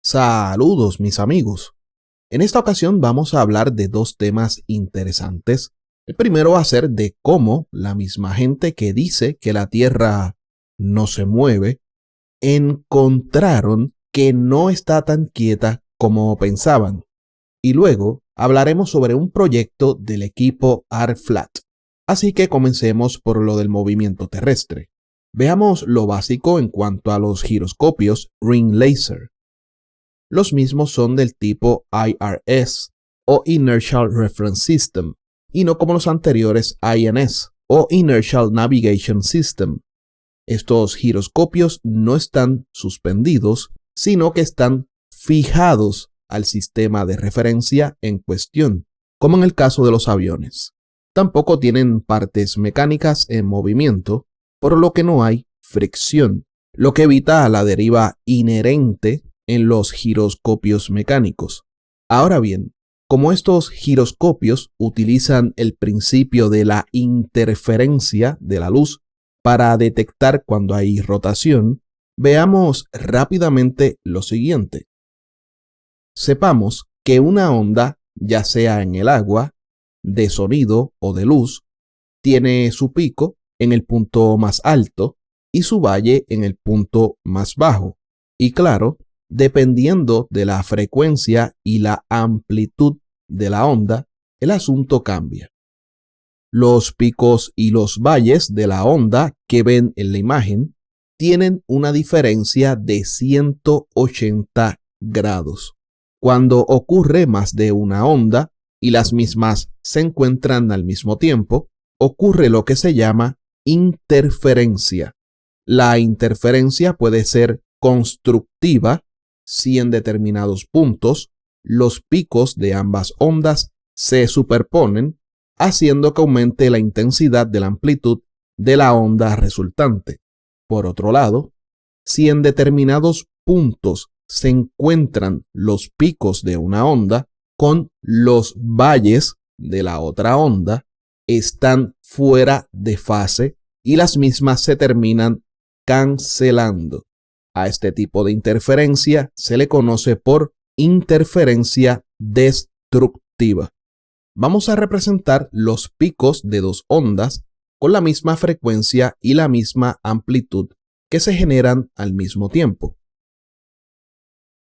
Saludos mis amigos. En esta ocasión vamos a hablar de dos temas interesantes. El primero va a ser de cómo la misma gente que dice que la Tierra no se mueve, encontraron que no está tan quieta como pensaban. Y luego hablaremos sobre un proyecto del equipo ARFLAT. Así que comencemos por lo del movimiento terrestre. Veamos lo básico en cuanto a los giroscopios Ring Laser. Los mismos son del tipo IRS o Inertial Reference System y no como los anteriores INS o Inertial Navigation System. Estos giroscopios no están suspendidos, sino que están fijados al sistema de referencia en cuestión, como en el caso de los aviones. Tampoco tienen partes mecánicas en movimiento, por lo que no hay fricción, lo que evita la deriva inherente en los giroscopios mecánicos. Ahora bien, como estos giroscopios utilizan el principio de la interferencia de la luz para detectar cuando hay rotación, veamos rápidamente lo siguiente. Sepamos que una onda, ya sea en el agua, de sonido o de luz, tiene su pico en el punto más alto y su valle en el punto más bajo. Y claro, dependiendo de la frecuencia y la amplitud de la onda, el asunto cambia. Los picos y los valles de la onda que ven en la imagen tienen una diferencia de 180 grados. Cuando ocurre más de una onda y las mismas se encuentran al mismo tiempo, ocurre lo que se llama interferencia. La interferencia puede ser constructiva si en determinados puntos los picos de ambas ondas se superponen, haciendo que aumente la intensidad de la amplitud de la onda resultante. Por otro lado, si en determinados puntos se encuentran los picos de una onda con los valles de la otra onda, están fuera de fase y las mismas se terminan cancelando. A este tipo de interferencia se le conoce por interferencia destructiva. Vamos a representar los picos de dos ondas con la misma frecuencia y la misma amplitud que se generan al mismo tiempo.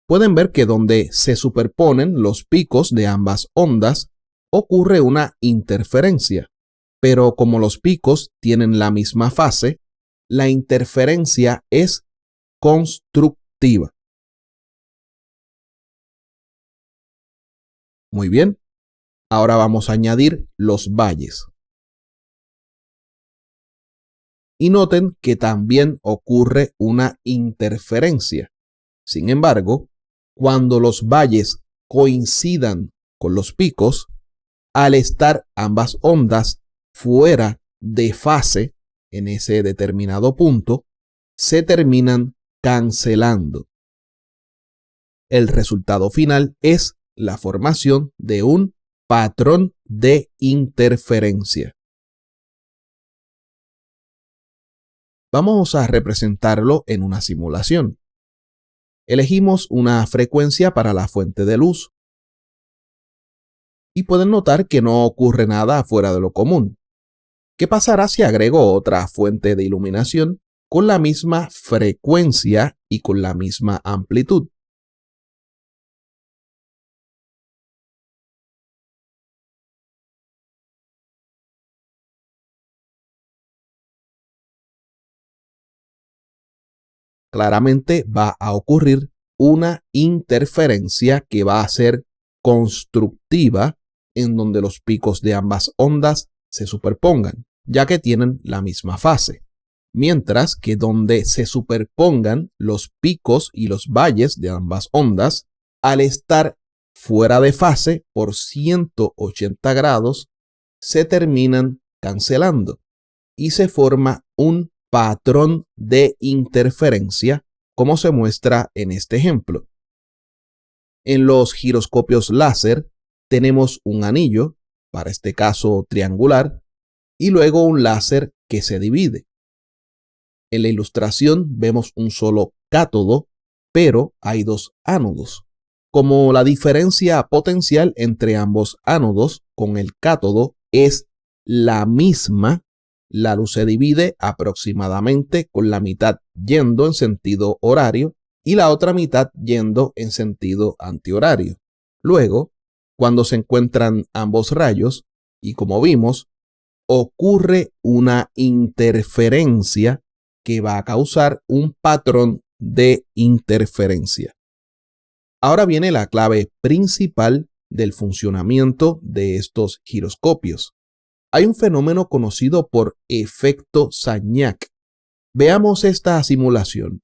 Pueden ver que donde se superponen los picos de ambas ondas ocurre una interferencia, pero como los picos tienen la misma fase, la interferencia es constructiva. Muy bien, ahora vamos a añadir los valles. Y noten que también ocurre una interferencia. Sin embargo, cuando los valles coincidan con los picos, al estar ambas ondas fuera de fase en ese determinado punto, se terminan cancelando. El resultado final es la formación de un patrón de interferencia. Vamos a representarlo en una simulación. Elegimos una frecuencia para la fuente de luz. Y pueden notar que no ocurre nada fuera de lo común. ¿Qué pasará si agrego otra fuente de iluminación con la misma frecuencia y con la misma amplitud? Claramente va a ocurrir una interferencia que va a ser constructiva en donde los picos de ambas ondas se superpongan, ya que tienen la misma fase. Mientras que donde se superpongan los picos y los valles de ambas ondas, al estar fuera de fase por 180 grados, se terminan cancelando y se forma un patrón de interferencia, como se muestra en este ejemplo. En los giroscopios láser tenemos un anillo, para este caso triangular, y luego un láser que se divide. En la ilustración vemos un solo cátodo pero hay dos ánodos. Como la diferencia potencial entre ambos ánodos con el cátodo es la misma, la luz se divide aproximadamente con la mitad yendo en sentido horario y la otra mitad yendo en sentido antihorario. Luego, cuando se encuentran ambos rayos, y como vimos, ocurre una interferencia que va a causar un patrón de interferencia. Ahora viene la clave principal del funcionamiento de estos giroscopios. Hay un fenómeno conocido por efecto Sagnac. Veamos esta simulación.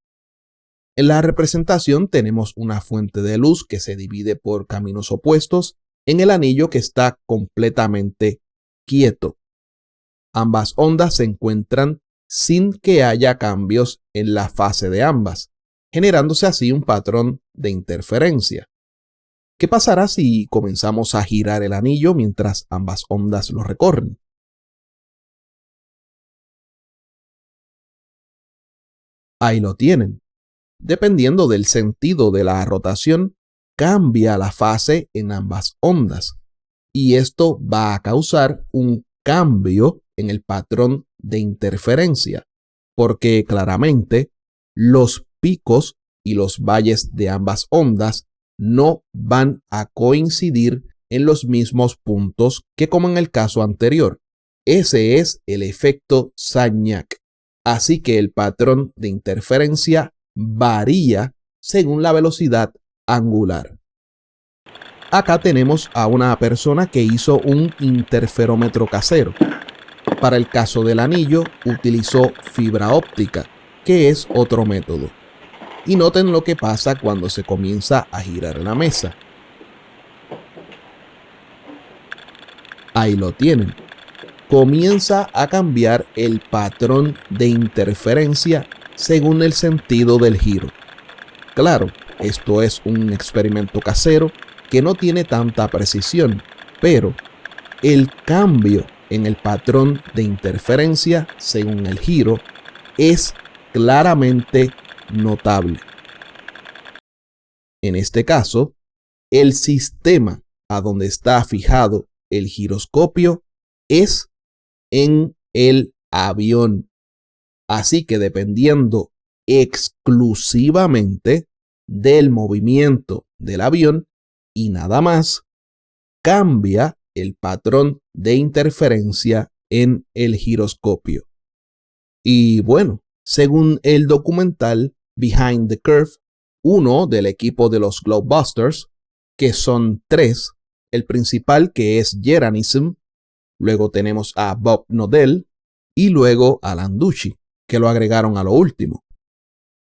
En la representación tenemos una fuente de luz que se divide por caminos opuestos en el anillo que está completamente quieto. Ambas ondas se encuentran sin que haya cambios en la fase de ambas, generándose así un patrón de interferencia. ¿Qué pasará si comenzamos a girar el anillo mientras ambas ondas lo recorren? Ahí lo tienen. Dependiendo del sentido de la rotación, cambia la fase en ambas ondas, y esto va a causar un cambio en el patrón de interferencia, porque claramente los picos y los valles de ambas ondas no van a coincidir en los mismos puntos que como en el caso anterior. Ese es el efecto Sagnac. Así que el patrón de interferencia varía según la velocidad angular. Acá tenemos a una persona que hizo un interferómetro casero. Para el caso del anillo, utilizó fibra óptica, que es otro método. Y noten lo que pasa cuando se comienza a girar la mesa. Ahí lo tienen. Comienza a cambiar el patrón de interferencia según el sentido del giro. Claro, esto es un experimento casero que no tiene tanta precisión, pero el cambio en el patrón de interferencia según el giro es claramente notable. En este caso, el sistema a donde está fijado el giroscopio es en el avión. Así que dependiendo exclusivamente del movimiento del avión y nada más, cambia el patrón de interferencia en el giroscopio. Y bueno, según el documental Behind the Curve, uno del equipo de los Globebusters, que son tres, el principal que es Jeranism, luego tenemos a Bob Knodel y luego a Landucci, que lo agregaron a lo último.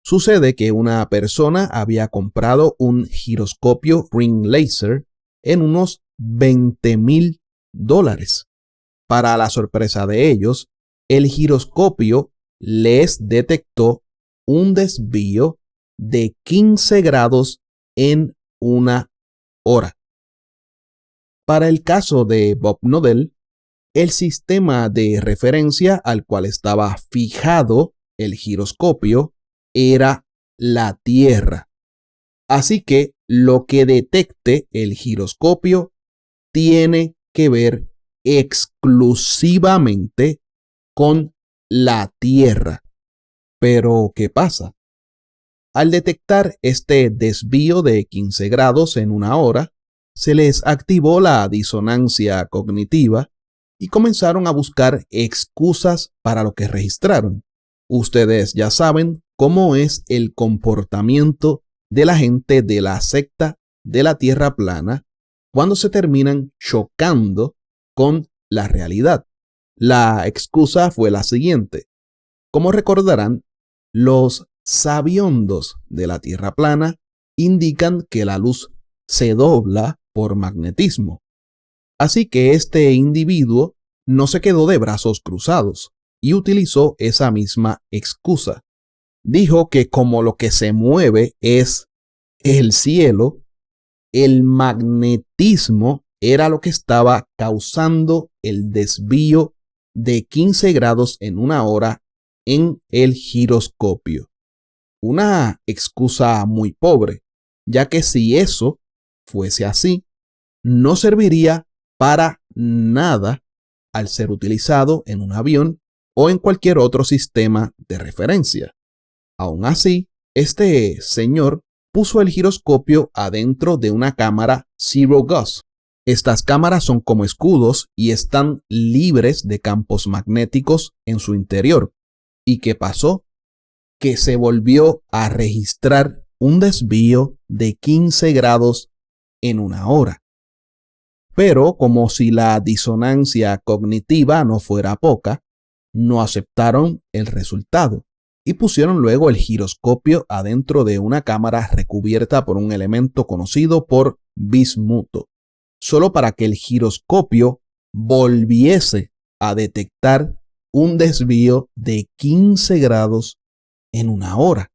Sucede que una persona había comprado un giroscopio ring laser en unos $20,000. Para la sorpresa de ellos, el giroscopio les detectó un desvío de 15 grados en una hora. Para el caso de Bob Knodel, el sistema de referencia al cual estaba fijado el giroscopio era la Tierra. Así que lo que detecte el giroscopio tiene que ver exclusivamente con la Tierra. Pero, ¿qué pasa? Al detectar este desvío de 15 grados en una hora, se les activó la disonancia cognitiva y comenzaron a buscar excusas para lo que registraron. Ustedes ya saben cómo es el comportamiento de la gente de la secta de la Tierra plana cuando se terminan chocando con la realidad. La excusa fue la siguiente. Como recordarán, los sabiondos de la Tierra plana indican que la luz se dobla por magnetismo. Así que este individuo no se quedó de brazos cruzados y utilizó esa misma excusa. Dijo que como lo que se mueve es el cielo, el magnetismo era lo que estaba causando el desvío de 15 grados en una hora en el giroscopio. Una excusa muy pobre, ya que si eso fuese así, no serviría para nada al ser utilizado en un avión o en cualquier otro sistema de referencia. Aún así, este señor puso el giroscopio adentro de una cámara Zero Gus. Estas cámaras son como escudos y están libres de campos magnéticos en su interior. ¿Y qué pasó? Que se volvió a registrar un desvío de 15 grados en una hora. Pero como si la disonancia cognitiva no fuera poca, no aceptaron el resultado y pusieron luego el giroscopio adentro de una cámara recubierta por un elemento conocido por bismuto, solo para que el giroscopio volviese a detectar un desvío de 15 grados en una hora.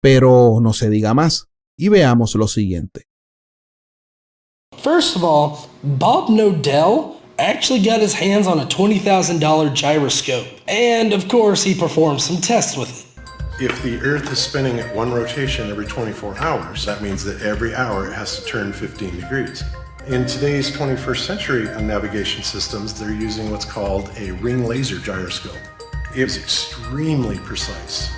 Pero no se diga más y veamos lo siguiente. First of all, Bob Nodell actually got his hands on a $20,000 gyroscope, and of course he performed some tests with it. If the Earth is spinning at one rotation every 24 hours, that means that every hour it has to turn 15 degrees. In today's 21st century navigation systems, they're using what's called a ring laser gyroscope. It's extremely precise.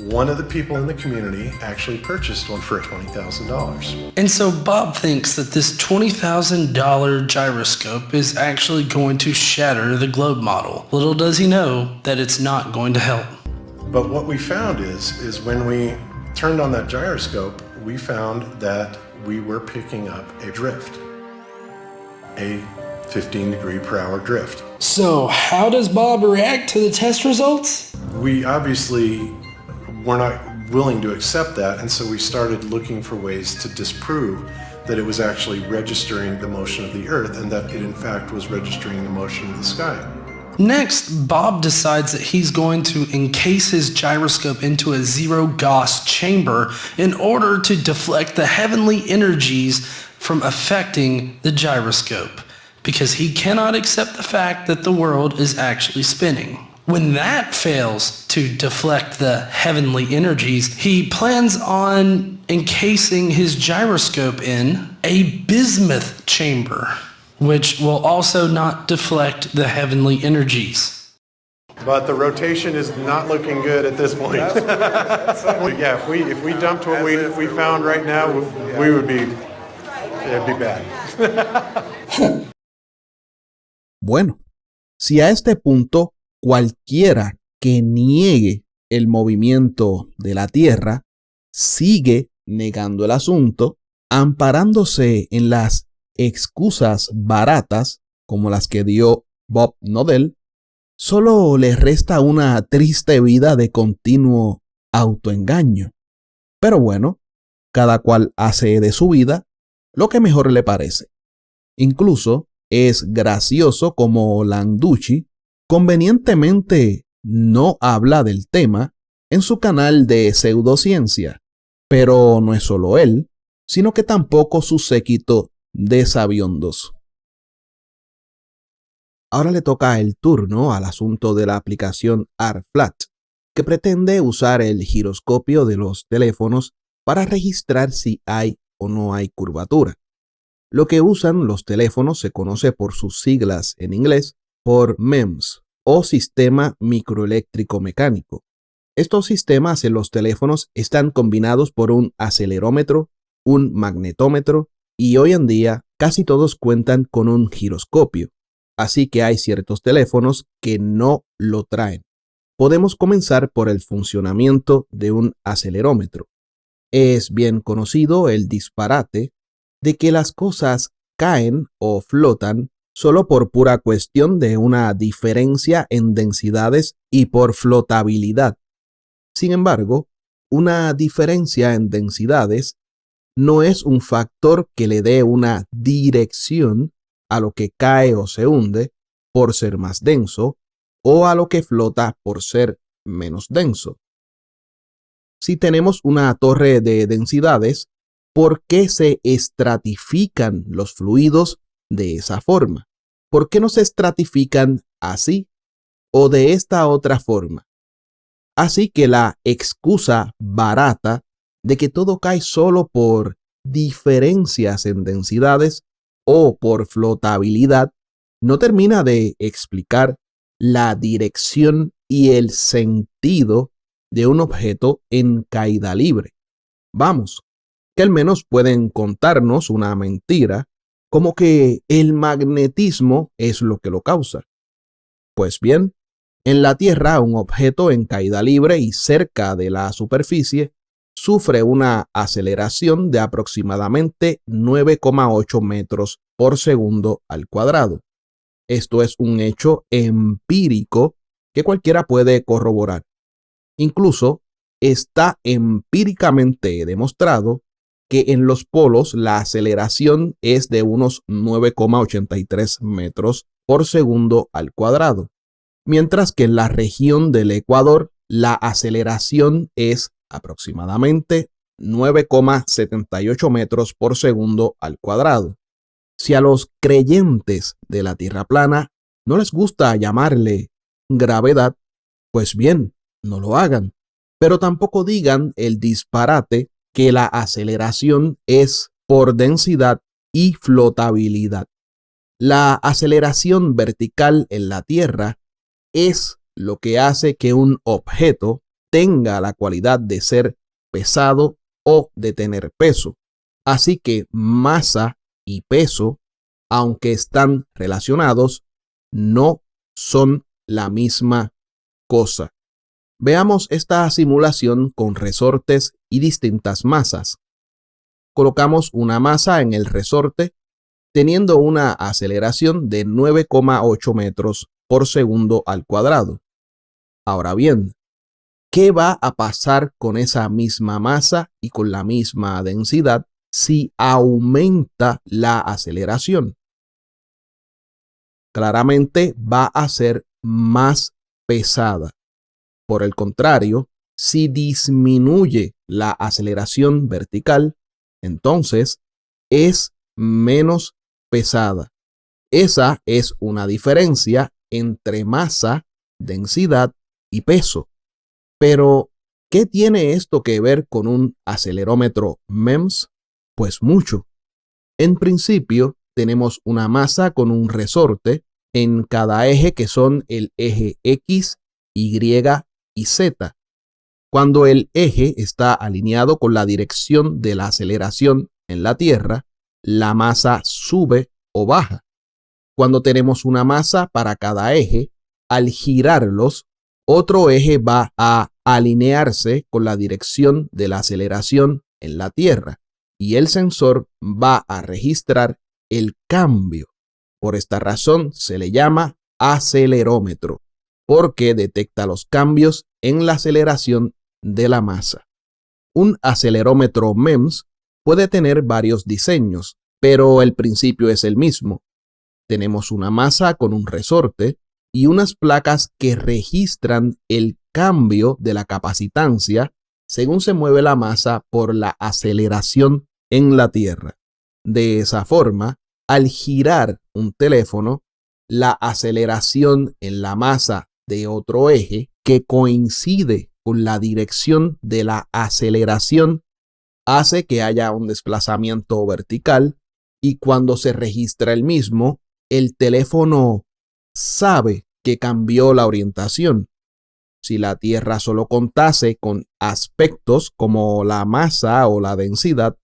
One of the people in the community actually purchased one for $20,000. And so Bob thinks that this $20,000 gyroscope is actually going to shatter the globe model. Little does he know that it's not going to help. But what we found is when we turned on that gyroscope, we found that we were picking up a drift, a 15 degree per hour drift. So how does Bob react to the test results? We obviously were not willing to accept that, and so we started looking for ways to disprove that it was actually registering the motion of the Earth and that it in fact was registering the motion of the sky. Next, Bob decides that he's going to encase his gyroscope into a zero-Gauss chamber in order to deflect the heavenly energies from affecting the gyroscope, because he cannot accept the fact that the world is actually spinning. When that fails to deflect the heavenly energies, he plans on encasing his gyroscope in a bismuth chamber, which will also not deflect the heavenly energies. But the rotation is not looking good at this point. Yeah, if we dumped what we found right now, it'd be bad. Bueno, si a este punto cualquiera que niegue el movimiento de la Tierra sigue negando el asunto, amparándose en las excusas baratas como las que dio Bob Nodell, solo le resta una triste vida de continuo autoengaño. Pero bueno, cada cual hace de su vida lo que mejor le parece. Incluso es gracioso como Landucci convenientemente no habla del tema en su canal de pseudociencia, pero no es solo él, sino que tampoco su séquito de sabiondos. Ahora le toca el turno al asunto de la aplicación ARFLAT, que pretende usar el giroscopio de los teléfonos para registrar si hay o no hay curvatura. Lo que usan los teléfonos se conoce por sus siglas en inglés por MEMS o sistema microeléctrico mecánico. Estos sistemas en los teléfonos están combinados por un acelerómetro, un magnetómetro y hoy en día casi todos cuentan con un giroscopio, así que hay ciertos teléfonos que no lo traen. Podemos comenzar por el funcionamiento de un acelerómetro. Es bien conocido el disparate de que las cosas caen o flotan solo por pura cuestión de una diferencia en densidades y por flotabilidad. Sin embargo, una diferencia en densidades no es un factor que le dé una dirección a lo que cae o se hunde por ser más denso o a lo que flota por ser menos denso. Si tenemos una torre de densidades, ¿por qué se estratifican los fluidos de esa forma? ¿Por qué no se estratifican así o de esta otra forma? Así que la excusa barata de que todo cae solo por diferencias en densidades o por flotabilidad no termina de explicar la dirección y el sentido de un objeto en caída libre. Vamos, que al menos pueden contarnos una mentira como que el magnetismo es lo que lo causa. Pues bien, en la Tierra un objeto en caída libre y cerca de la superficie sufre una aceleración de aproximadamente 9,8 metros por segundo al cuadrado. Esto es un hecho empírico que cualquiera puede corroborar. Incluso está empíricamente demostrado que en los polos la aceleración es de unos 9,83 metros por segundo al cuadrado, mientras que en la región del Ecuador la aceleración es aproximadamente 9,78 metros por segundo al cuadrado. Si a los creyentes de la Tierra plana no les gusta llamarle gravedad, pues bien, no lo hagan, pero tampoco digan el disparate que la aceleración es por densidad y flotabilidad. La aceleración vertical en la Tierra es lo que hace que un objeto tenga la cualidad de ser pesado o de tener peso. Así que masa y peso, aunque están relacionados, no son la misma cosa. Veamos esta simulación con resortes y distintas masas. Colocamos una masa en el resorte teniendo una aceleración de 9,8 metros por segundo al cuadrado. Ahora bien, ¿qué va a pasar con esa misma masa y con la misma densidad si aumenta la aceleración? Claramente va a ser más pesada. Por el contrario, si disminuye la aceleración vertical, entonces es menos pesada. Esa es una diferencia entre masa, densidad y peso. Pero, ¿qué tiene esto que ver con un acelerómetro MEMS? Pues mucho. En principio, tenemos una masa con un resorte en cada eje que son el eje X, Y y Z. Cuando el eje está alineado con la dirección de la aceleración en la Tierra, la masa sube o baja. Cuando tenemos una masa para cada eje, al girarlos, otro eje va a alinearse con la dirección de la aceleración en la Tierra y el sensor va a registrar el cambio. Por esta razón se le llama acelerómetro, porque detecta los cambios en la aceleración de la masa. Un acelerómetro MEMS puede tener varios diseños, pero el principio es el mismo. Tenemos una masa con un resorte y unas placas que registran el cambio de la capacitancia según se mueve la masa por la aceleración en la Tierra. De esa forma, al girar un teléfono, la aceleración en la masa de otro eje que coincide con la dirección de la aceleración hace que haya un desplazamiento vertical y cuando se registra el mismo, el teléfono sabe que cambió la orientación. Si la Tierra solo contase con aspectos como la masa o la densidad,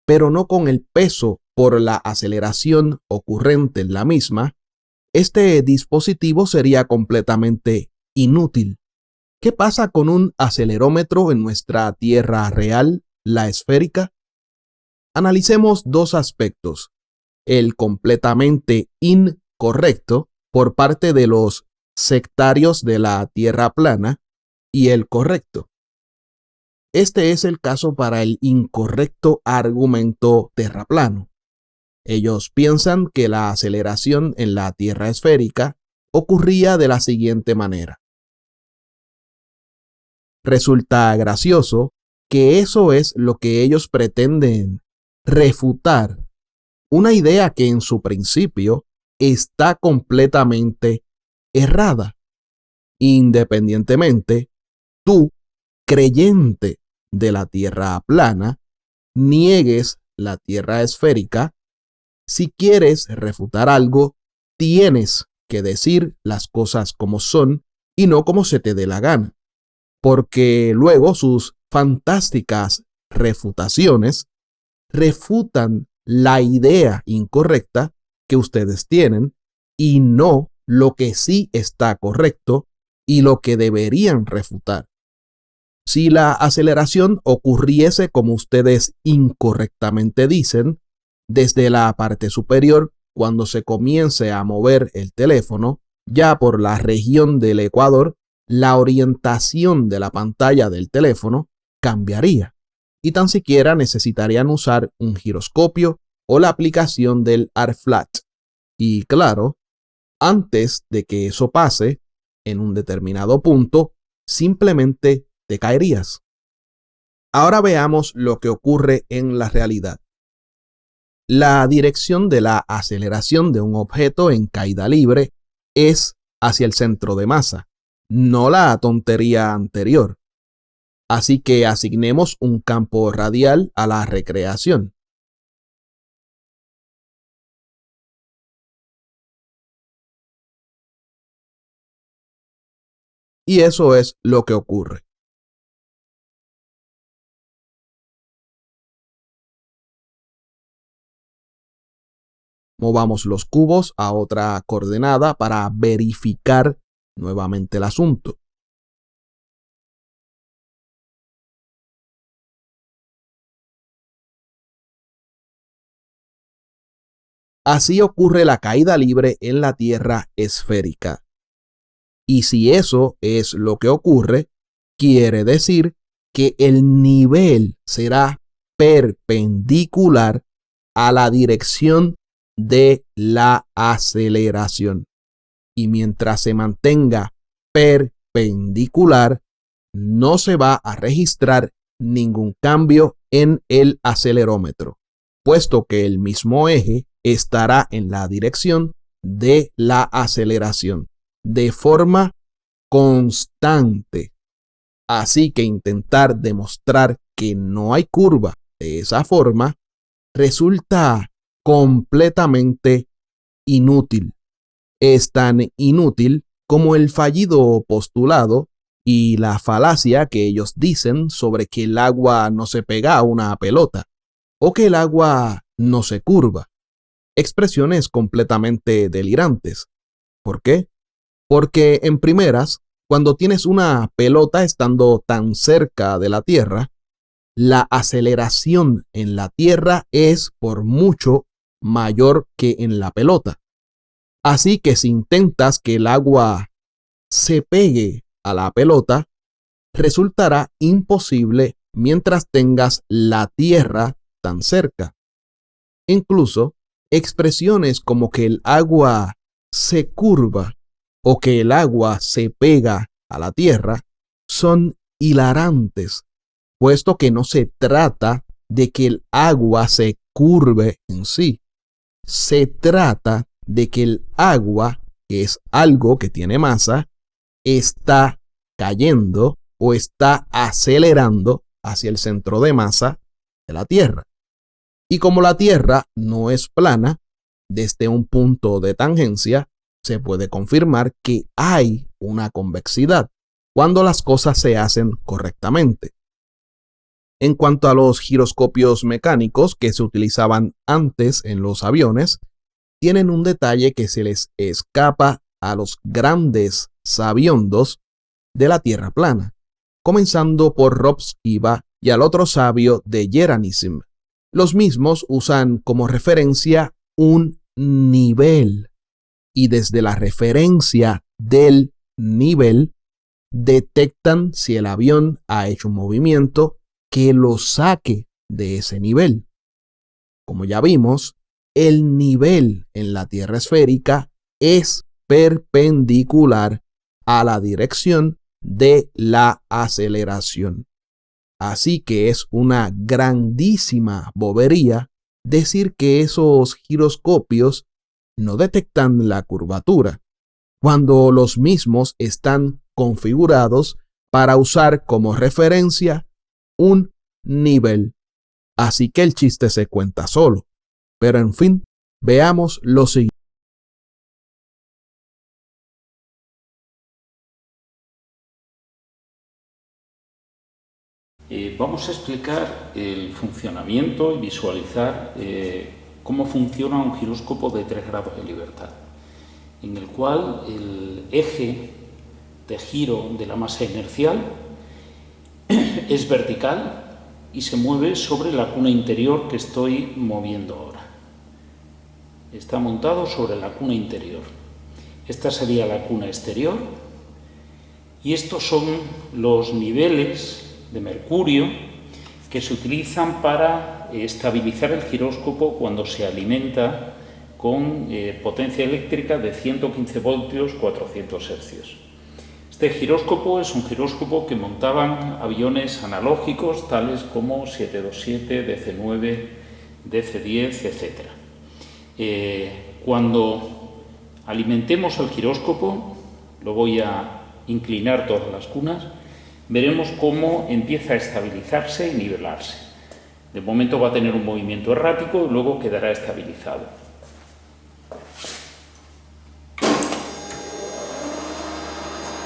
pero no con el peso por la aceleración ocurrente en la misma, este dispositivo sería completamente inútil. ¿Qué pasa con un acelerómetro en nuestra Tierra real, la esférica? Analicemos dos aspectos: el completamente incorrecto por parte de los sectarios de la Tierra plana y el correcto. Este es el caso para el incorrecto argumento terraplano. Ellos piensan que la aceleración en la Tierra esférica ocurría de la siguiente manera. Resulta gracioso que eso es lo que ellos pretenden refutar, una idea que en su principio está completamente errada. Independientemente, tú, creyente de la Tierra plana, niegues la Tierra esférica. Si quieres refutar algo, tienes que decir las cosas como son y no como se te dé la gana, porque luego sus fantásticas refutaciones refutan la idea incorrecta que ustedes tienen y no lo que sí está correcto y lo que deberían refutar. Si la aceleración ocurriese como ustedes incorrectamente dicen, desde la parte superior, cuando se comience a mover el teléfono, ya por la región del ecuador, la orientación de la pantalla del teléfono cambiaría y tan siquiera necesitarían usar un giroscopio o la aplicación del ARFLAT. Y claro, antes de que eso pase, en un determinado punto, simplemente te caerías. Ahora veamos lo que ocurre en la realidad. La dirección de la aceleración de un objeto en caída libre es hacia el centro de masa, no la tontería anterior. Así que asignemos un campo radial a la recreación. Y eso es lo que ocurre. Movamos los cubos a otra coordenada para verificar nuevamente el asunto. Así ocurre la caída libre en la Tierra esférica. Y si eso es lo que ocurre, quiere decir que el nivel será perpendicular a la dirección de la aceleración. Y mientras se mantenga perpendicular, no se va a registrar ningún cambio en el acelerómetro, puesto que el mismo eje estará en la dirección de la aceleración de forma constante. Así que intentar demostrar que no hay curva de esa forma resulta completamente inútil. Es tan inútil como el fallido postulado y la falacia que ellos dicen sobre que el agua no se pega a una pelota o que el agua no se curva. Expresiones completamente delirantes. ¿Por qué? Porque en primeras, cuando tienes una pelota estando tan cerca de la Tierra, la aceleración en la Tierra es por mucho mayor que en la pelota. Así que si intentas que el agua se pegue a la pelota, resultará imposible mientras tengas la Tierra tan cerca. Incluso, expresiones como que el agua se curva o que el agua se pega a la Tierra son hilarantes, puesto que no se trata de que el agua se curve en sí. Se trata de que el agua, que es algo que tiene masa, está cayendo o está acelerando hacia el centro de masa de la Tierra. Y como la Tierra no es plana, desde un punto de tangencia se puede confirmar que hay una convexidad cuando las cosas se hacen correctamente. En cuanto a los giroscopios mecánicos que se utilizaban antes en los aviones, tienen un detalle que se les escapa a los grandes sabiondos de la Tierra plana, comenzando por Rob Skiba y al otro sabio de Jeranism. Los mismos usan como referencia un nivel y desde la referencia del nivel detectan si el avión ha hecho un movimiento que lo saque de ese nivel. Como ya vimos, el nivel en la Tierra esférica es perpendicular a la dirección de la aceleración. Así que es una grandísima bobería decir que esos giroscopios no detectan la curvatura, cuando los mismos están configurados para usar como referencia un nivel. Así que el chiste se cuenta solo. Pero en fin, veamos lo siguiente. Vamos a explicar el funcionamiento y visualizar cómo funciona un giróscopo de 3 grados de libertad, en el cual el eje de giro de la masa inercial es vertical y se mueve sobre la cuna interior que estoy moviendo ahora. Está montado sobre la cuna interior. Esta sería la cuna exterior y estos son los niveles de mercurio que se utilizan para estabilizar el giróscopo cuando se alimenta con potencia eléctrica de 115 voltios 400 hercios. Este giróscopo es un giróscopo que montaban aviones analógicos tales como 727, DC-9, DC-10, etc. Cuando alimentemos al giróscopo, lo voy a inclinar todas las cunas, veremos cómo empieza a estabilizarse y nivelarse. De momento va a tener un movimiento errático y luego quedará estabilizado.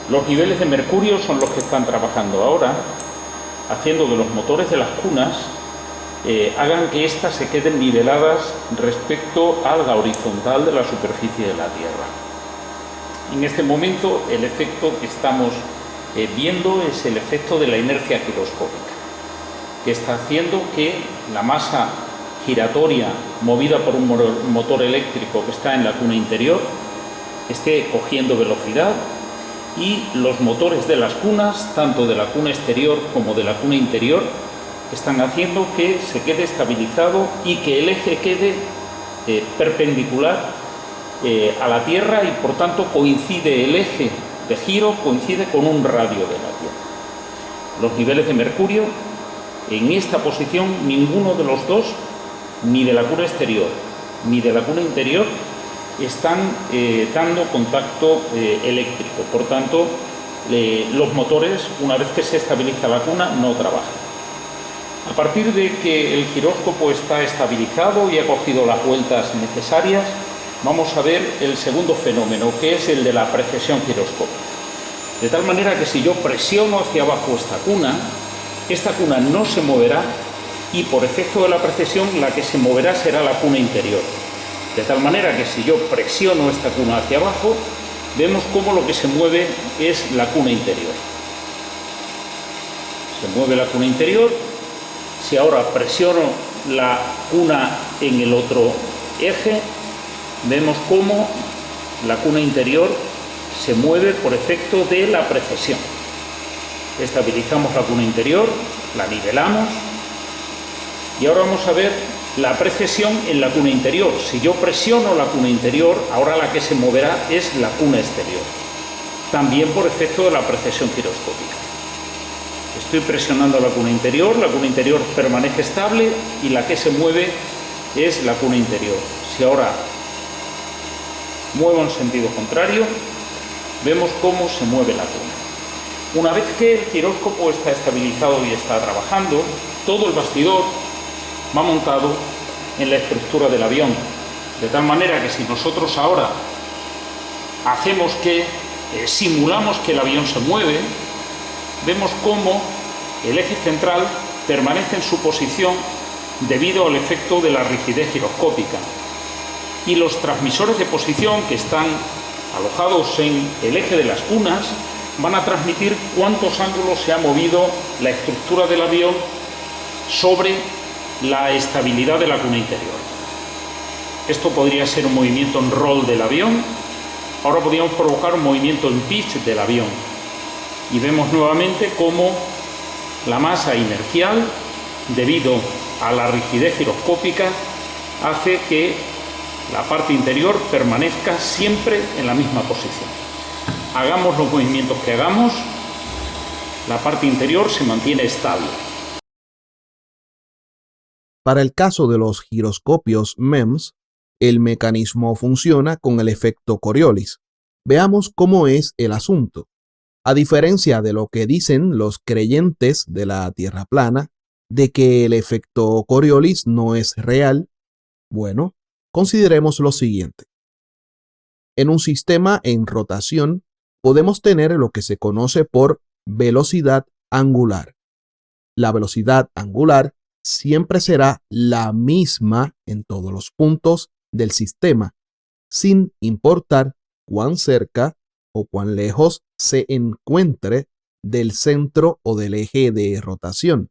Los niveles de mercurio son los que están trabajando ahora, haciendo que los motores de las cunas hagan que éstas se queden niveladas respecto a la horizontal de la superficie de la Tierra. En este momento el efecto que estamos viendo es el efecto de la inercia giroscópica, que está haciendo que la masa giratoria movida por un motor eléctrico que está en la cuna interior esté cogiendo velocidad y los motores de las cunas, tanto de la cuna exterior como de la cuna interior, están haciendo que se quede estabilizado y que el eje quede perpendicular a la Tierra y por tanto coincide el eje de giro coincide con un radio de la Tierra. Los niveles de mercurio, en esta posición, ninguno de los dos, ni de la cuna exterior ni de la cuna interior, están dando contacto eléctrico. Por tanto, los motores, una vez que se estabiliza la cuna, no trabajan. A partir de que el giróscopo está estabilizado y ha cogido las vueltas necesarias, vamos a ver el segundo fenómeno, que es el de la precesión giroscópica. De tal manera que si yo presiono hacia abajo esta cuna no se moverá y por efecto de la precesión la que se moverá será la cuna interior. De tal manera que si yo presiono esta cuna hacia abajo, vemos cómo lo que se mueve es la cuna interior. Se mueve la cuna interior. Si ahora presiono la cuna en el otro eje, vemos cómo la cuna interior se mueve por efecto de la precesión. Estabilizamos la cuna interior, la nivelamos y ahora vamos a ver la precesión en la cuna interior. Si yo presiono la cuna interior, ahora la que se moverá es la cuna exterior, también por efecto de la precesión giroscópica. Estoy presionando la cuna interior permanece estable y la que se mueve es la cuna interior. Si ahora muevo en sentido contrario, vemos cómo se mueve la cuna. Una vez que el giróscopo está estabilizado y está trabajando, todo el bastidor va montado en la estructura del avión, de tal manera que si nosotros ahora hacemos que simulamos que el avión se mueve, vemos cómo el eje central permanece en su posición debido al efecto de la rigidez giroscópica y los transmisores de posición que están alojados en el eje de las cunas van a transmitir cuántos ángulos se ha movido la estructura del avión sobre la estabilidad de la cuna interior. Esto podría ser un movimiento en roll del avión. Ahora podríamos provocar un movimiento en pitch del avión y vemos nuevamente cómo la masa inercial, debido a la rigidez giroscópica, hace que la parte interior permanezca siempre en la misma posición. Hagamos los movimientos que hagamos, la parte interior se mantiene estable. Para el caso de los giroscopios MEMS, el mecanismo funciona con el efecto Coriolis. Veamos cómo es el asunto. A diferencia de lo que dicen los creyentes de la Tierra plana, de que el efecto Coriolis no es real, bueno, consideremos lo siguiente. En un sistema en rotación podemos tener lo que se conoce por velocidad angular. La velocidad angular siempre será la misma en todos los puntos del sistema, sin importar cuán cerca o cuán lejos se encuentre del centro o del eje de rotación.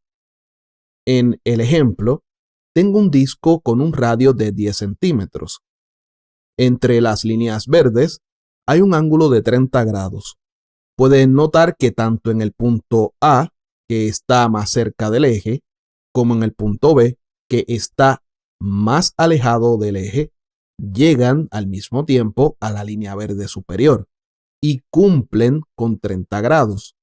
En el ejemplo, tengo un disco con un radio de 10 centímetros. Entre las líneas verdes hay un ángulo de 30 grados. Pueden notar que tanto en el punto A, que está más cerca del eje, como en el punto B, que está más alejado del eje, llegan al mismo tiempo a la línea verde superior y cumplen con 30 grados.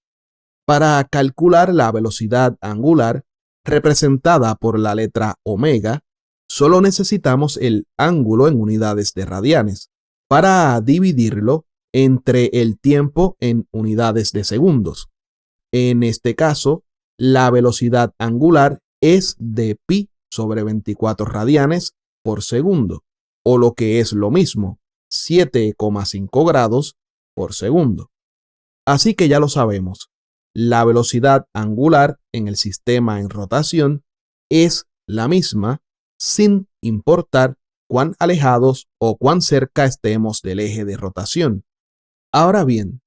Para calcular la velocidad angular, representada por la letra omega, solo necesitamos el ángulo en unidades de radianes para dividirlo entre el tiempo en unidades de segundos. En este caso, la velocidad angular es de pi sobre 24 radianes por segundo, o lo que es lo mismo, 7,5 grados por segundo. Así que ya lo sabemos, la velocidad angular en el sistema en rotación es la misma sin importar cuán alejados o cuán cerca estemos del eje de rotación. Ahora bien,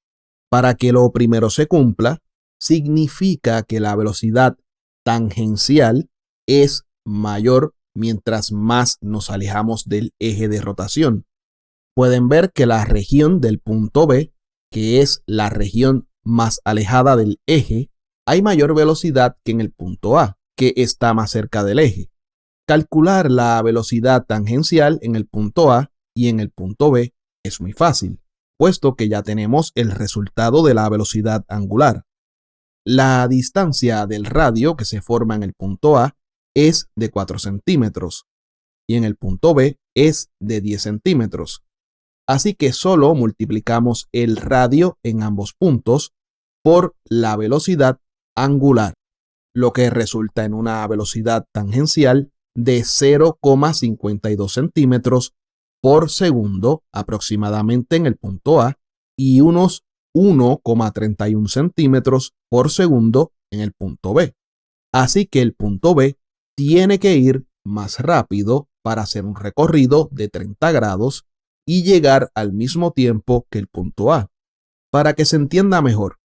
para que lo primero se cumpla, significa que la velocidad tangencial es mayor mientras más nos alejamos del eje de rotación. Pueden ver que la región del punto B, que es la región más alejada del eje, hay mayor velocidad que en el punto A, que está más cerca del eje. Calcular la velocidad tangencial en el punto A y en el punto B es muy fácil, puesto que ya tenemos el resultado de la velocidad angular. La distancia del radio que se forma en el punto A es de 4 centímetros y en el punto B es de 10 centímetros. Así que solo multiplicamos el radio en ambos puntos por la velocidad angular, lo que resulta en una velocidad tangencial de 0,52 centímetros por segundo aproximadamente en el punto A y unos 1,31 centímetros por segundo en el punto B. Así que el punto B tiene que ir más rápido para hacer un recorrido de 30 grados y llegar al mismo tiempo que el punto A. Para que se entienda mejor,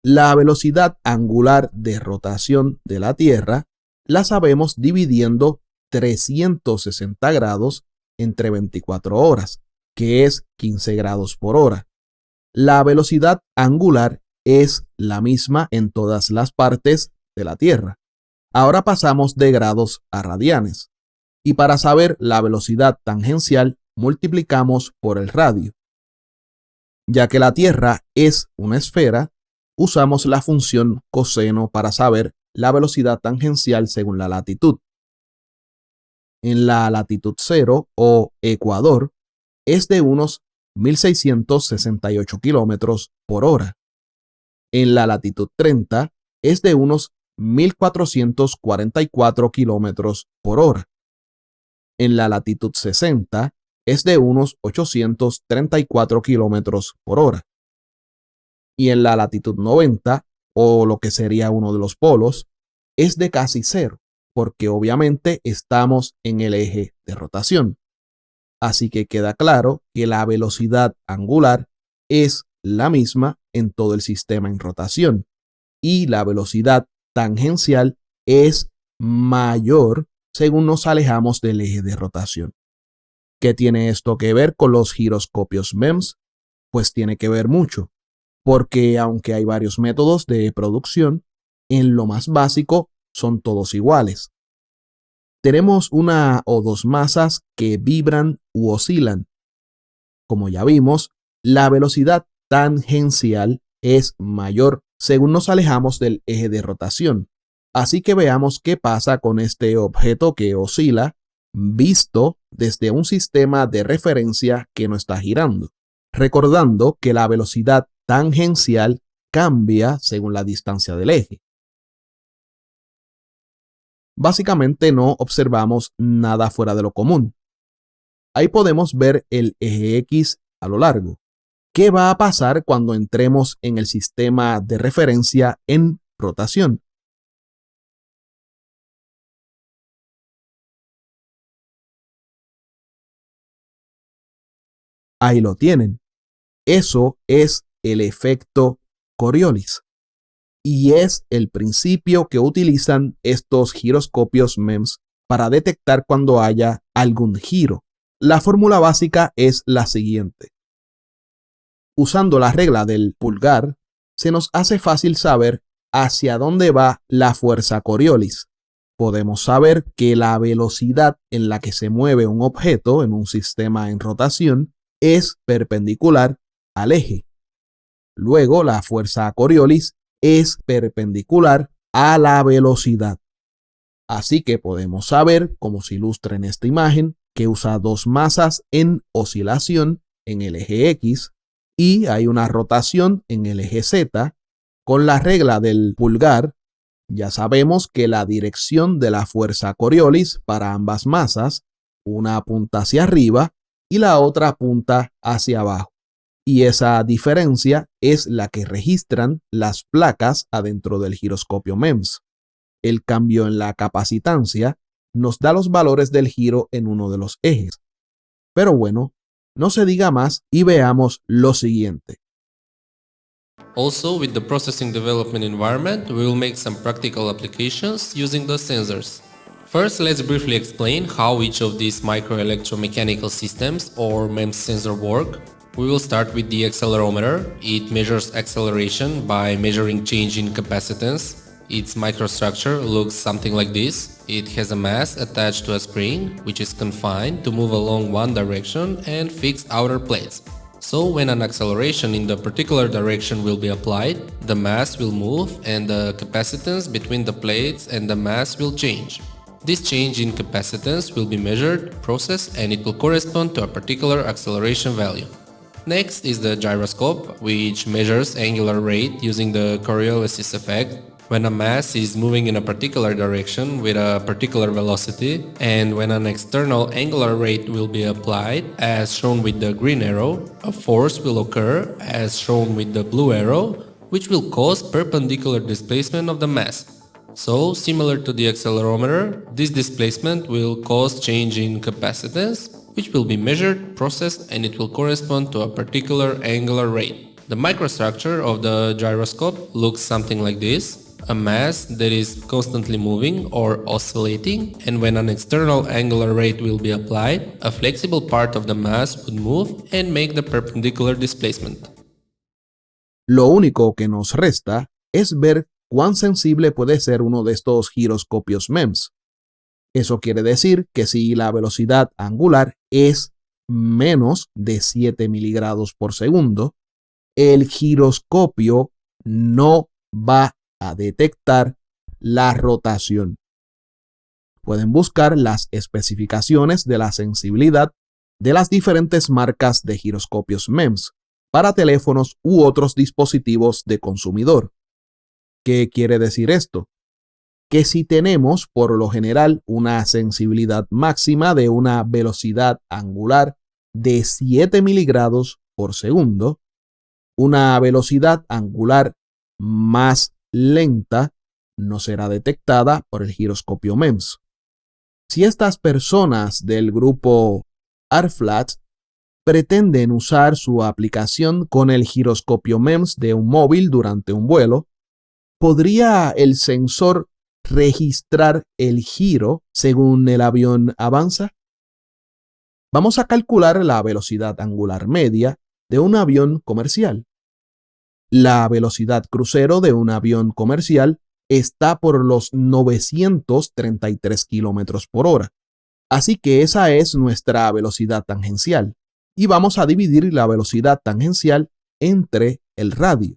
la velocidad angular de rotación de la Tierra la sabemos dividiendo 360 grados entre 24 horas, que es 15 grados por hora. La velocidad angular es la misma en todas las partes de la Tierra. Ahora pasamos de grados a radianes. Y para saber la velocidad tangencial, multiplicamos por el radio. Ya que la Tierra es una esfera, usamos la función coseno para saber la velocidad tangencial según la latitud. En la latitud 0 o Ecuador es de unos 1668 kilómetros por hora. En la latitud 30 es de unos 1444 kilómetros por hora. En la latitud 60 es de unos 834 kilómetros por hora. Y en la latitud 90, o lo que sería uno de los polos, es de casi cero, porque obviamente estamos en el eje de rotación. Así que queda claro que la velocidad angular es la misma en todo el sistema en rotación y la velocidad tangencial es mayor según nos alejamos del eje de rotación. ¿Qué tiene esto que ver con los giroscopios MEMS? Pues tiene que ver mucho, porque aunque hay varios métodos de producción, en lo más básico son todos iguales. Tenemos una o dos masas que vibran u oscilan. Como ya vimos, la velocidad tangencial es mayor según nos alejamos del eje de rotación. Así que veamos qué pasa con este objeto que oscila, visto desde un sistema de referencia que no está girando. Recordando que la velocidad tangencial cambia según la distancia del eje. Básicamente no observamos nada fuera de lo común. Ahí podemos ver el eje X a lo largo. ¿Qué va a pasar cuando entremos en el sistema de referencia en rotación? Ahí lo tienen. Eso es el efecto Coriolis. Y es el principio que utilizan estos giroscopios MEMS para detectar cuando haya algún giro. La fórmula básica es la siguiente. Usando la regla del pulgar, se nos hace fácil saber hacia dónde va la fuerza Coriolis. Podemos saber que la velocidad en la que se mueve un objeto en un sistema en rotación es perpendicular al eje. Luego, la fuerza Coriolis es perpendicular a la velocidad. Así que podemos saber, como se ilustra en esta imagen, que usa dos masas en oscilación en el eje X y hay una rotación en el eje Z. Con la regla del pulgar, ya sabemos que la dirección de la fuerza Coriolis para ambas masas, una apunta hacia arriba y la otra apunta hacia abajo. Y esa diferencia es la que registran las placas adentro del giroscopio MEMS. El cambio en la capacitancia nos da los valores del giro en uno de los ejes. Pero bueno, no se diga más y veamos lo siguiente. Also, with the processing development environment, we will make some practical applications using the sensors. First, let's briefly explain how each of these microelectromechanical systems or MEMS sensor work. We will start with the accelerometer. It measures acceleration by measuring change in capacitance. Its microstructure looks something like this. It has a mass attached to a spring, which is confined to move along one direction and fixed outer plates. So when an acceleration in the particular direction will be applied, the mass will move and the capacitance between the plates and the mass will change. This change in capacitance will be measured, processed, and it will correspond to a particular acceleration value. Next is the gyroscope, which measures angular rate using the Coriolis effect. When a mass is moving in a particular direction with a particular velocity, and when an external angular rate will be applied, as shown with the green arrow, a force will occur, as shown with the blue arrow, which will cause perpendicular displacement of the mass. So, similar to the accelerometer, this displacement will cause change in capacitance, which will be measured, processed, and it will correspond to a particular angular rate. The microstructure of the gyroscope looks something like this. A mass that is constantly moving or oscillating, and when an external angular rate will be applied, a flexible part of the mass would move and make the perpendicular displacement. Lo único que nos resta es ver cuán sensible puede ser uno de estos giroscopios MEMS. Eso quiere decir que si la velocidad angular es menos de 7 miligrados por segundo, el giroscopio no va a detectar la rotación. Pueden buscar las especificaciones de la sensibilidad de las diferentes marcas de giroscopios MEMS para teléfonos u otros dispositivos de consumidor. ¿Qué quiere decir esto? Que si tenemos por lo general una sensibilidad máxima de una velocidad angular de 7 miligrados por segundo, una velocidad angular más lenta no será detectada por el giroscopio MEMS. Si estas personas del grupo ARFLAT pretenden usar su aplicación con el giroscopio MEMS de un móvil durante un vuelo, ¿podría el sensor registrar el giro según el avión avanza? Vamos a calcular la velocidad angular media de un avión comercial. La velocidad crucero de un avión comercial está por los 933 kilómetros por hora. Así que esa es nuestra velocidad tangencial. Y vamos a dividir la velocidad tangencial entre el radio.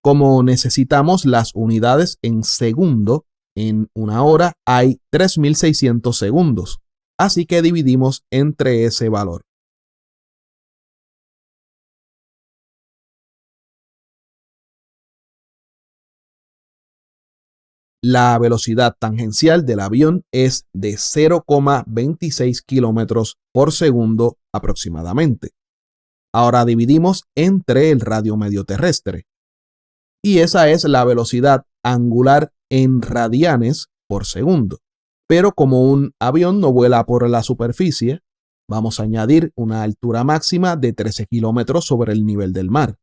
Como necesitamos las unidades en segundo, en una hora hay 3600 segundos. Así que dividimos entre ese valor. La velocidad tangencial del avión es de 0,26 kilómetros por segundo aproximadamente. Ahora dividimos entre el radio medio terrestre. Y esa es la velocidad angular en radianes por segundo. Pero como un avión no vuela por la superficie, vamos a añadir una altura máxima de 13 kilómetros sobre el nivel del mar.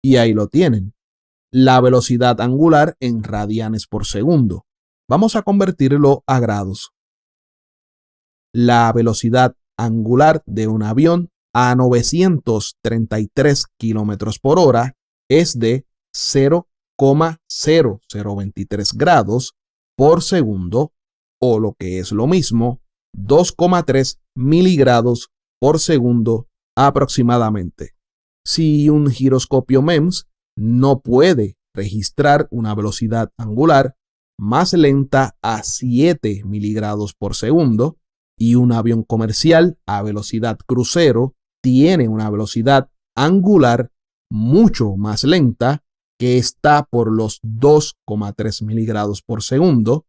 Y ahí lo tienen. La velocidad angular en radianes por segundo. Vamos a convertirlo a grados. La velocidad angular de un avión a 933 kilómetros por hora es de 0,0023 grados por segundo, o lo que es lo mismo, 2,3 miligrados por segundo aproximadamente. Si un giroscopio MEMS no puede registrar una velocidad angular más lenta a 7 miligrados por segundo y un avión comercial a velocidad crucero tiene una velocidad angular mucho más lenta que está por los 2,3 miligrados por segundo,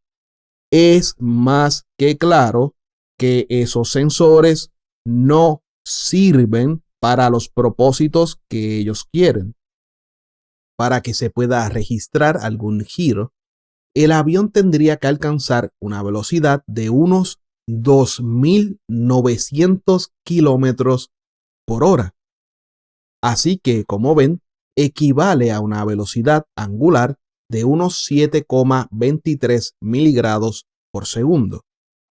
es más que claro que esos sensores no sirven para los propósitos que ellos quieren. Para que se pueda registrar algún giro, el avión tendría que alcanzar una velocidad de unos 2.900 kilómetros por hora. Así que, como ven, equivale a una velocidad angular de unos 7,23 miligrados por segundo.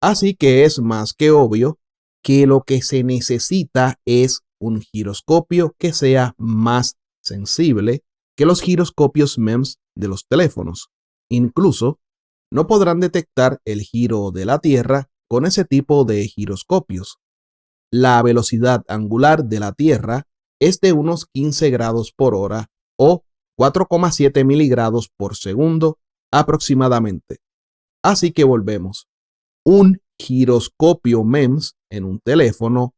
Así que es más que obvio que lo que se necesita es un giroscopio que sea más sensible que los giroscopios MEMS de los teléfonos. Incluso, no podrán detectar el giro de la Tierra con ese tipo de giroscopios. La velocidad angular de la Tierra es de unos 15 grados por hora o 4,7 miligrados por segundo aproximadamente. Así que volvemos. Un giroscopio MEMS en un teléfono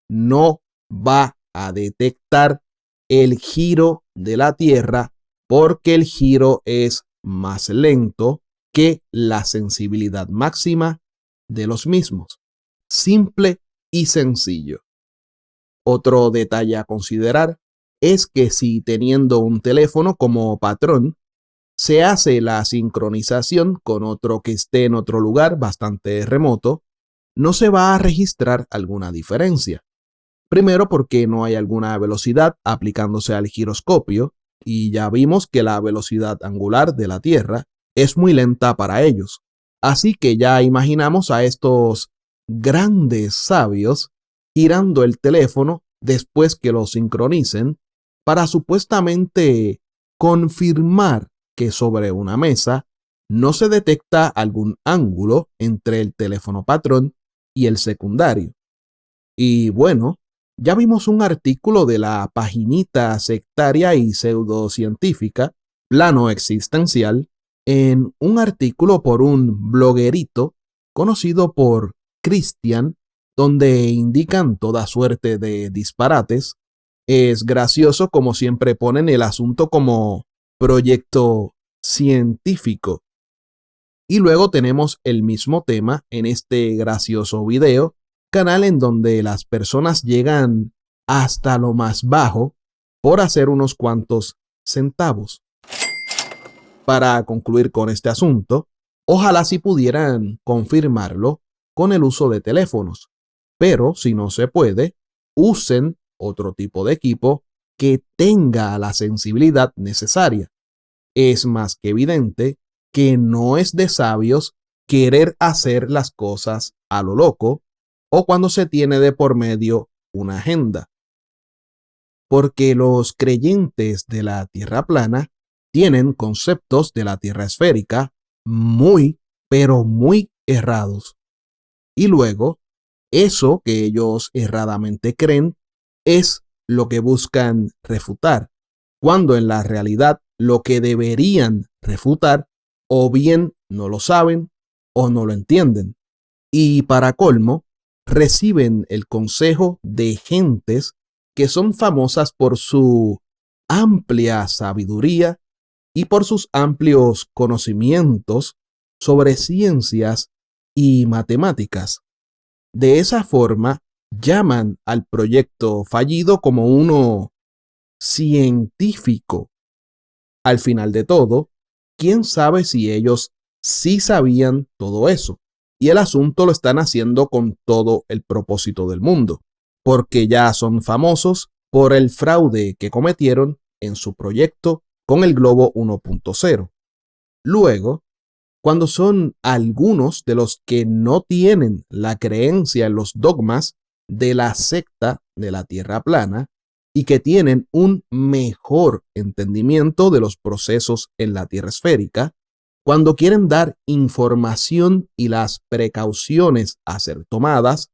no va a detectar el giro de la Tierra porque el giro es más lento que la sensibilidad máxima de los mismos. Simple y sencillo. Otro detalle a considerar es que si teniendo un teléfono como patrón, se hace la sincronización con otro que esté en otro lugar bastante remoto, no se va a registrar alguna diferencia. Primero porque no hay alguna velocidad aplicándose al giroscopio y ya vimos que la velocidad angular de la Tierra es muy lenta para ellos. Así que ya imaginamos a estos grandes sabios girando el teléfono después que lo sincronicen para supuestamente confirmar que sobre una mesa no se detecta algún ángulo entre el teléfono patrón y el secundario. Y bueno, ya vimos un artículo de la paginita sectaria y pseudocientífica Plano Existencial en un artículo por un bloguerito conocido por Christian, donde indican toda suerte de disparates. Es gracioso como siempre ponen el asunto como proyecto científico. Y luego tenemos el mismo tema en este gracioso video, canal en donde las personas llegan hasta lo más bajo por hacer unos cuantos centavos. Para concluir con este asunto, ojalá si pudieran confirmarlo con el uso de teléfonos, pero si no se puede, usen otro tipo de equipo que tenga la sensibilidad necesaria. Es más que evidente que no es de sabios querer hacer las cosas a lo loco o cuando se tiene de por medio una agenda. Porque los creyentes de la Tierra plana tienen conceptos de la Tierra esférica muy, pero muy errados. Y luego, eso que ellos erradamente creen es lo que buscan refutar, cuando en la realidad lo que deberían refutar o bien no lo saben o no lo entienden. Y para colmo, reciben el consejo de gentes que son famosas por su amplia sabiduría y por sus amplios conocimientos sobre ciencias y matemáticas. De esa forma, llaman al proyecto fallido como uno científico. Al final de todo, ¿quién sabe si ellos sí sabían todo eso? Y el asunto lo están haciendo con todo el propósito del mundo, porque ya son famosos por el fraude que cometieron en su proyecto con el globo 1.0. Luego, cuando son algunos de los que no tienen la creencia en los dogmas de la secta de la Tierra plana y que tienen un mejor entendimiento de los procesos en la Tierra esférica, cuando quieren dar información y las precauciones a ser tomadas,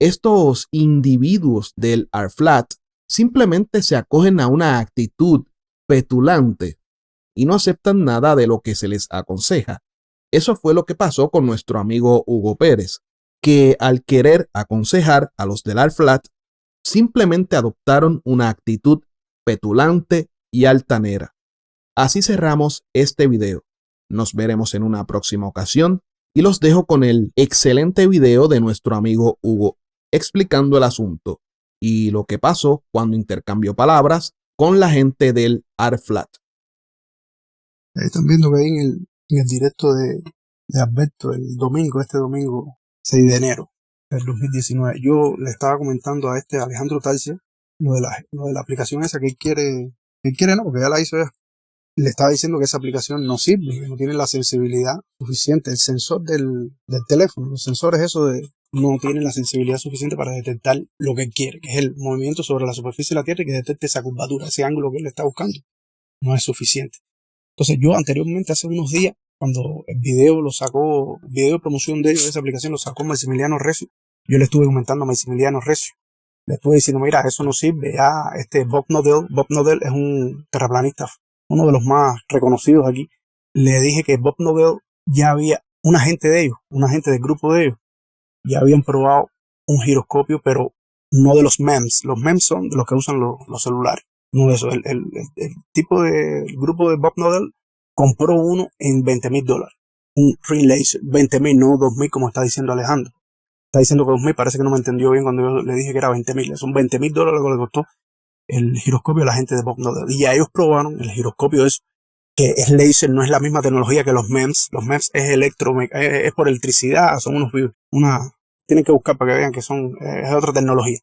estos individuos del R-Flat simplemente se acogen a una actitud petulante y no aceptan nada de lo que se les aconseja. Eso fue lo que pasó con nuestro amigo Hugo Pérez, que al querer aconsejar a los del R-Flat, simplemente adoptaron una actitud petulante y altanera. Así cerramos este video. Nos veremos en una próxima ocasión y los dejo con el excelente video de nuestro amigo Hugo explicando el asunto y lo que pasó cuando intercambió palabras con la gente del R-Flat. Están viendo que ahí en el directo de Alberto este domingo 6 de enero del 2019, yo le estaba comentando a Alejandro Tarcia lo de la aplicación esa que él quiere no, porque ya la hizo ya. Le estaba diciendo que esa aplicación no sirve, que no tiene la sensibilidad suficiente. El sensor del teléfono, los sensores no tienen la sensibilidad suficiente para detectar lo que él quiere, que es el movimiento sobre la superficie de la Tierra y que detecte esa curvatura, ese ángulo que él está buscando. No es suficiente. Entonces yo anteriormente, hace unos días, cuando el video de promoción de esa aplicación lo sacó Maximiliano Recio, yo le estuve comentando a Maximiliano Recio. Le estuve diciendo, mira, eso no sirve. Ya Bob Nodell es un terraplanista, uno de los más reconocidos aquí. Le dije que Bob Nodell ya había un agente del grupo de ellos, ya habían probado un giroscopio, pero no de los MEMS. Los MEMS son de los que usan los celulares. No de eso. El tipo del grupo de Bob Nodell compró uno en $20,000. Un ring laser. 20,000, no 2,000 como está diciendo Alejandro. Está diciendo que 2,000, parece que no me entendió bien cuando yo le dije que era 20,000. Son $20,000 lo que le costó el giroscopio a la gente de Bob Nodell. Y ya ellos probaron el giroscopio que es laser, no es la misma tecnología que los MEMS. Los MEMS es por electricidad, son tienen que buscar para que vean que es otra tecnología.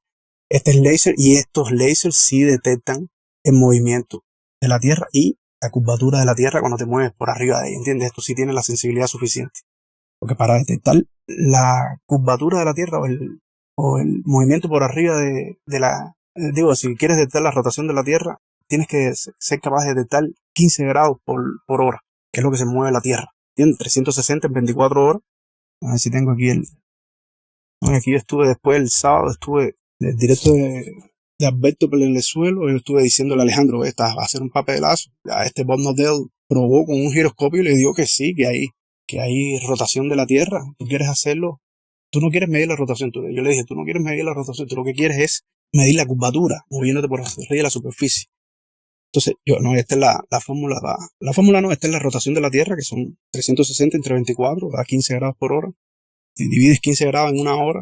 Este es laser y estos lasers sí detectan el movimiento de la Tierra y la curvatura de la Tierra cuando te mueves por arriba de ella, ¿entiendes? Esto sí tiene la sensibilidad suficiente. Porque para detectar la curvatura de la Tierra o el movimiento por arriba si quieres detectar la rotación de la Tierra, tienes que ser capaz de detectar 15 grados por hora, que es lo que se mueve la Tierra. ¿Entiendes? 360 en 24 horas. A ver si tengo aquí aquí yo estuve después el sábado, estuve del directo de Alberto en el suelo, yo estuve diciéndole a Alejandro, va a hacer un papelazo. Ya Bob Nodell probó con un giroscopio y le dijo que sí, que hay rotación de la Tierra. ¿Tú quieres hacerlo? Tú no quieres medir la rotación. Yo le dije, tú no quieres medir la rotación, tú lo que quieres es medir la curvatura, moviéndote por arriba de la superficie. Entonces, esta es la fórmula. La fórmula no, esta es la rotación de la Tierra, que son 360 entre 24 a 15 grados por hora. Si divides 15 grados en una hora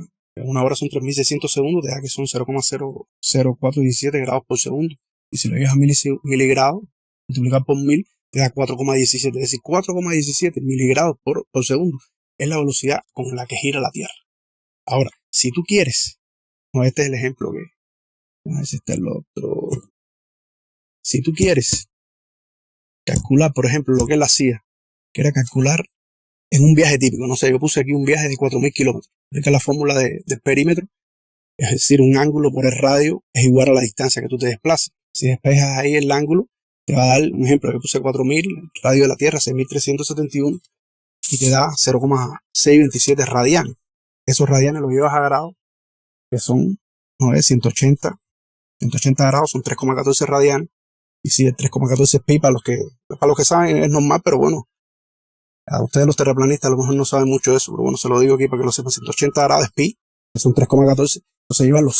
son 3.600 segundos, te da que son 0,0417 grados por segundo. Y si lo llevas a miligrados, multiplicar por 1000, te da 4,17. Es decir, 4,17 miligrados por segundo es la velocidad con la que gira la Tierra. Ahora, si tú quieres, este es el ejemplo a ver si está el otro. Si tú quieres calcular, por ejemplo, lo que él hacía, que era calcular en un viaje típico, no sé, yo puse aquí un viaje de 4,000 kilómetros, que es la fórmula del perímetro, es decir, un ángulo por el radio es igual a la distancia que tú te desplaces. Si despejas ahí el ángulo, te va a dar, un ejemplo, yo puse 4,000, el radio de la Tierra 6.371 y te da 0,627 radianes. Esos radianes los llevas a grados, que son 180 grados, son 3,14 radianes. Y si el 3,14 pi, para los que saben es normal, pero bueno, a ustedes los terraplanistas a lo mejor no saben mucho de eso, pero bueno, se lo digo aquí para que lo sepan. 180 grados es pi, que son 3,14. Entonces llevas los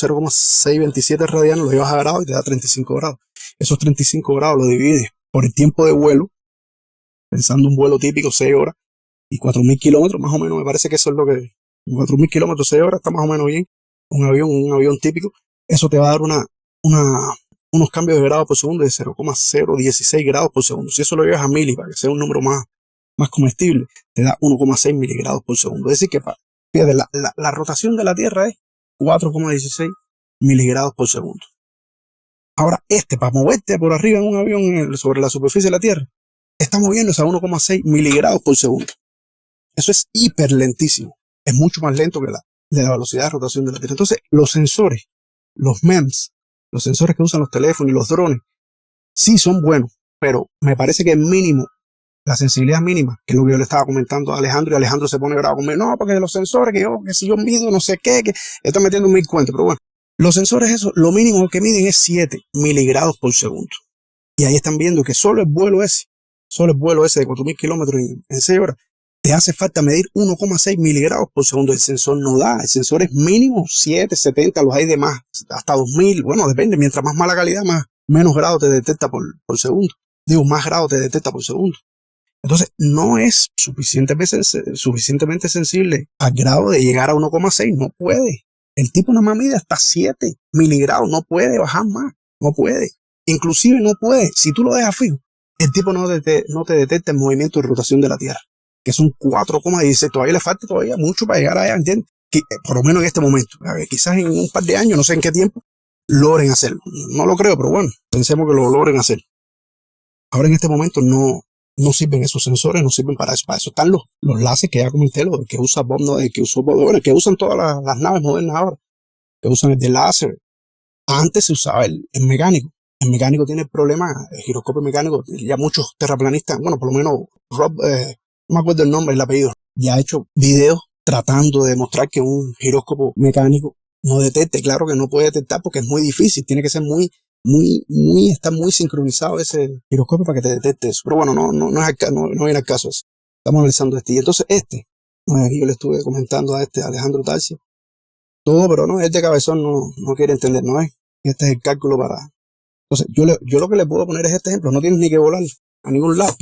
0,627 radianes, los llevas a grados y te da 35 grados. Esos 35 grados los divides por el tiempo de vuelo, pensando un vuelo típico 6 horas y 4.000 kilómetros, más o menos, me parece que eso es lo que... 4.000 kilómetros, 6 horas, está más o menos bien. Un avión típico, eso te va a dar unos cambios de grado por segundo de 0,016 grados por segundo. Si eso lo llevas a mili, para que sea un número más comestible, te da 1,6 miligrados por segundo. Es decir, que fíjate, la rotación de la Tierra es 4,16 miligrados por segundo. Ahora, para moverte por arriba en un avión sobre la superficie de la Tierra, está moviéndose a 1,6 miligrados por segundo. Eso es hiper lentísimo. Es mucho más lento que la velocidad de rotación de la Tierra. Entonces, los sensores, los MEMS, los sensores que usan los teléfonos y los drones, sí son buenos, pero me parece que es mínimo, la sensibilidad mínima, que es lo que yo le estaba comentando a Alejandro, y Alejandro se pone bravo conmigo, no, porque los sensores, que si yo mido no sé qué, que está metiendo 1000 cuentos, pero bueno, los sensores, eso, lo mínimo que miden es 7 miligrados por segundo. Y ahí están viendo que solo el vuelo ese de 4.000 kilómetros en 6 horas, te hace falta medir 1,6 miligrados por segundo. El sensor no da, el sensor es mínimo 7, 70, los hay de más, hasta 2000, bueno, depende, mientras más mala calidad, menos grados te detecta por segundo. Digo, más grados te detecta por segundo. Entonces, no es suficientemente sensible al grado de llegar a 1,6, no puede. El tipo nada más mide hasta 7 miligrados, no puede bajar más, no puede. Inclusive no puede, si tú lo dejas fijo, el tipo no te detecta el movimiento de rotación de la Tierra, que son 4,16, todavía le falta mucho para llegar allá, ¿entiendes? Que, por lo menos en este momento, quizás en un par de años, no sé en qué tiempo, logren hacerlo. No lo creo, pero bueno, pensemos que lo logren hacer. Ahora en este momento no sirven esos sensores, no sirven para eso. Para eso están los láseres que ya comenté, los que usa Bob, ¿no? que usan todas las naves modernas ahora, que usan el de láser. Antes se usaba el mecánico. El mecánico tiene el problema, el giroscopio mecánico, ya muchos terraplanistas, bueno, por lo menos Rob, no me acuerdo el nombre, el apellido, ya ha hecho videos tratando de demostrar que un giróscopo mecánico no detecte. Claro que no puede detectar porque es muy difícil, tiene que ser está muy sincronizado ese giroscopio para que te detecte eso. Pero bueno, no viene al caso eso. Estamos analizando Y entonces aquí yo le estuve comentando a Alejandro Talsi, todo, pero no, de cabezón no quiere entender, ¿no es? Este es el cálculo para... Entonces, yo lo que le puedo poner es este ejemplo, no tienes ni que volar a ningún lado.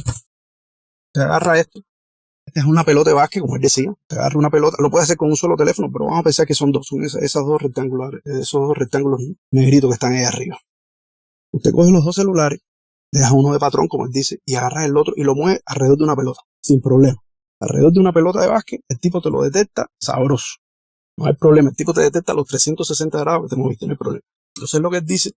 Te agarra esto. Esta es una pelota de básquet, como él decía. Te agarra una pelota, lo puedes hacer con un solo teléfono, pero vamos a pensar que son dos, son esos dos rectángulos negritos que están ahí arriba. Usted coge los dos celulares, deja uno de patrón, como él dice, y agarra el otro y lo mueve alrededor de una pelota, sin problema. Alrededor de una pelota de básquet, el tipo te lo detecta sabroso. No hay problema, el tipo te detecta los 360 grados que te moviste, no hay problema. Entonces lo que él dice,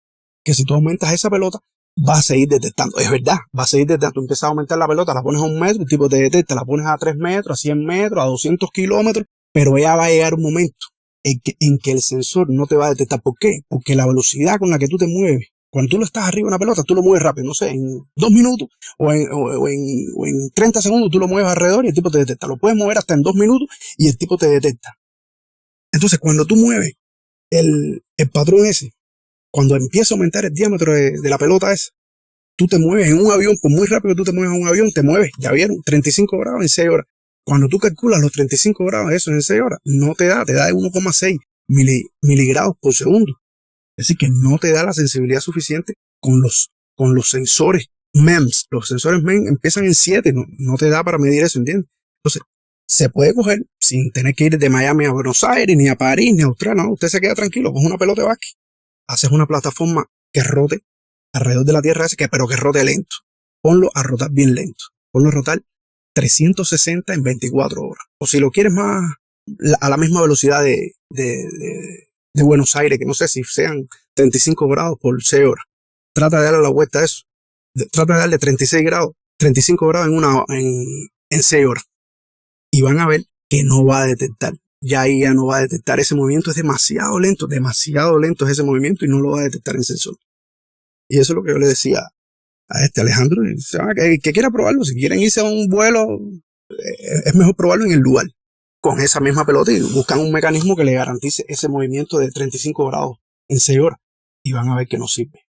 que si tú aumentas esa pelota, va a seguir detectando. Es verdad, va a seguir detectando. Tú empiezas a aumentar la pelota, la pones a 1 metro, el tipo te detecta, la pones a 3 metros, a 100 metros, a 200 kilómetros, pero ya va a llegar un momento en que el sensor no te va a detectar. ¿Por qué? Porque la velocidad con la que tú te mueves, cuando tú lo estás arriba de una pelota, tú lo mueves rápido, no sé, en 2 minutos o en 30 segundos tú lo mueves alrededor y el tipo te detecta. Lo puedes mover hasta en 2 minutos y el tipo te detecta. Entonces, cuando tú mueves el patrón ese, cuando empieza a aumentar el diámetro de la pelota esa, tú te mueves en un avión, por muy rápido que tú te mueves en un avión, te mueves, ya vieron, 35 grados en 6 horas. Cuando tú calculas los 35 grados de eso en 6 horas, no te da 1,6 miligrados por segundo. Es decir, que no te da la sensibilidad suficiente con los sensores MEMS. Los sensores MEMS empiezan en 7, no te da para medir eso, ¿entiendes? Entonces, se puede coger sin tener que ir de Miami a Buenos Aires, ni a París, ni a Australia, no, usted se queda tranquilo, coge una pelota de básquet, haces una plataforma que rote alrededor de la Tierra, pero que rote lento. Ponlo a rotar bien lento. Ponlo a rotar 360 en 24 horas. O si lo quieres más a la misma velocidad de Buenos Aires, que no sé si sean 35 grados por 6 horas. Trata de darle la vuelta a eso. Trata de darle 35 grados en 6 horas. Y van a ver que no va a detectar. Ya no va a detectar ese movimiento. Es demasiado lento es ese movimiento y no lo va a detectar en sensor. Y eso es lo que yo le decía a Alejandro, que quiera probarlo. Si quieren irse a un vuelo, es mejor probarlo en el lugar, con esa misma pelota, y buscan un mecanismo que le garantice ese movimiento de 35 grados en 6 horas. Y van a ver que no sirve.